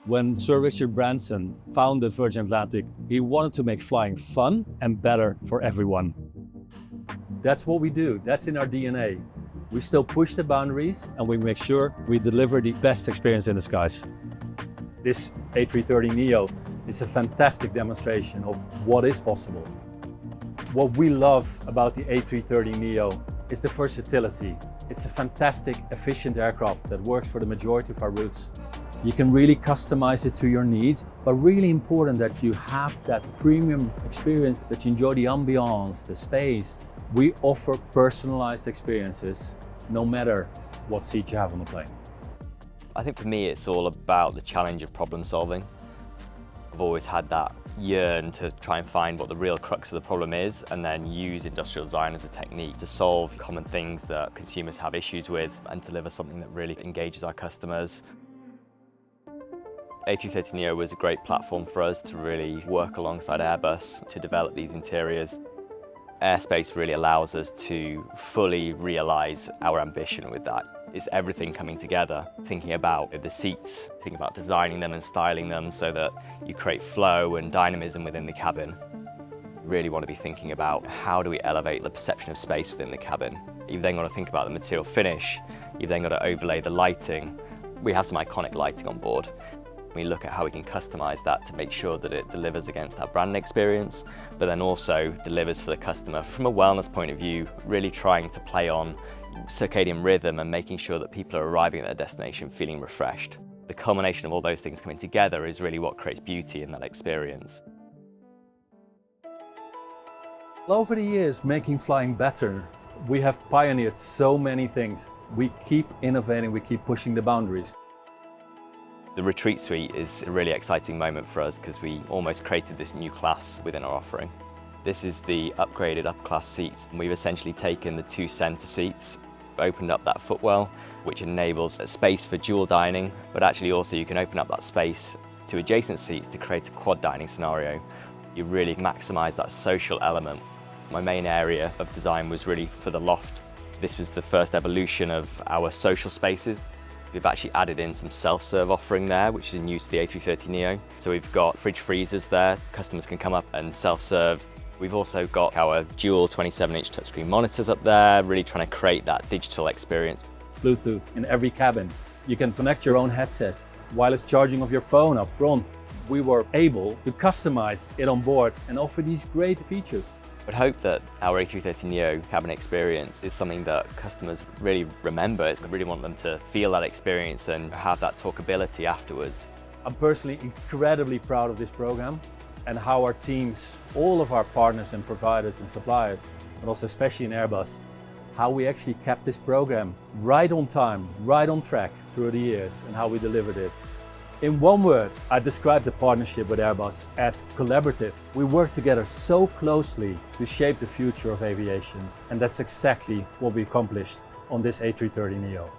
When Sir Richard Branson founded Virgin Atlantic, he wanted to make flying fun and better for everyone. That's what we do. That's in our DNA. We still push the boundaries and we make sure we deliver the best experience in the skies. This A330neo is a fantastic demonstration of what is possible. What we love about the A330neo is the versatility. It's a fantastic, efficient aircraft that works for the majority of our routes. You can really customize it to your needs, but really important that you have that premium experience, that you enjoy the ambiance, the space. We offer personalized experiences no matter what seat you have on the plane. I think for me it's all about the challenge of problem solving. I've always had that yearn to try and find what the real crux of the problem is and then use industrial design as a technique to solve common things that consumers have issues with and deliver something that really engages our customers. A330neo was a great platform for us to really work alongside Airbus to develop these interiors. Airspace really allows us to fully realise our ambition with that. It's everything coming together, thinking about the seats, thinking about designing them and styling them so that you create flow and dynamism within the cabin. You really want to be thinking about how do we elevate the perception of space within the cabin. You've then got to think about the material finish, you've then got to overlay the lighting. We have some iconic lighting on board. We look at how we can customise that to make sure that it delivers against our brand experience, but then also delivers for the customer from a wellness point of view, really trying to play on circadian rhythm and making sure that people are arriving at their destination feeling refreshed. The culmination of all those things coming together is really what creates beauty in that experience. Over the years, making flying better, we have pioneered so many things. We keep innovating, we keep pushing the boundaries. The Retreat Suite is a really exciting moment for us because we almost created this new class within our offering. This is the upgraded upper-class seats. We've essentially taken the two centre seats, opened up that footwell, which enables a space for dual dining, but actually also you can open up that space to adjacent seats to create a quad dining scenario. You really maximise that social element. My main area of design was really for the loft. This was the first evolution of our social spaces. We've actually added in some self-serve offering there, which is new to the A330neo. So we've got fridge freezers there, customers can come up and self-serve. We've also got our dual 27-inch touchscreen monitors up there, really trying to create that digital experience. Bluetooth in every cabin. You can connect your own headset, wireless charging of your phone up front. We were able to customize it on board and offer these great features. I would hope that our A330neo cabin experience is something that customers really remember. I really want them to feel that experience and have that talkability afterwards. I'm personally incredibly proud of this program and how our teams, all of our partners and providers and suppliers, but also especially in Airbus, how we actually kept this program right on time, right on track through the years and how we delivered it. In one word, I describe the partnership with Airbus as collaborative. We work together so closely to shape the future of aviation, and that's exactly what we accomplished on this A330neo.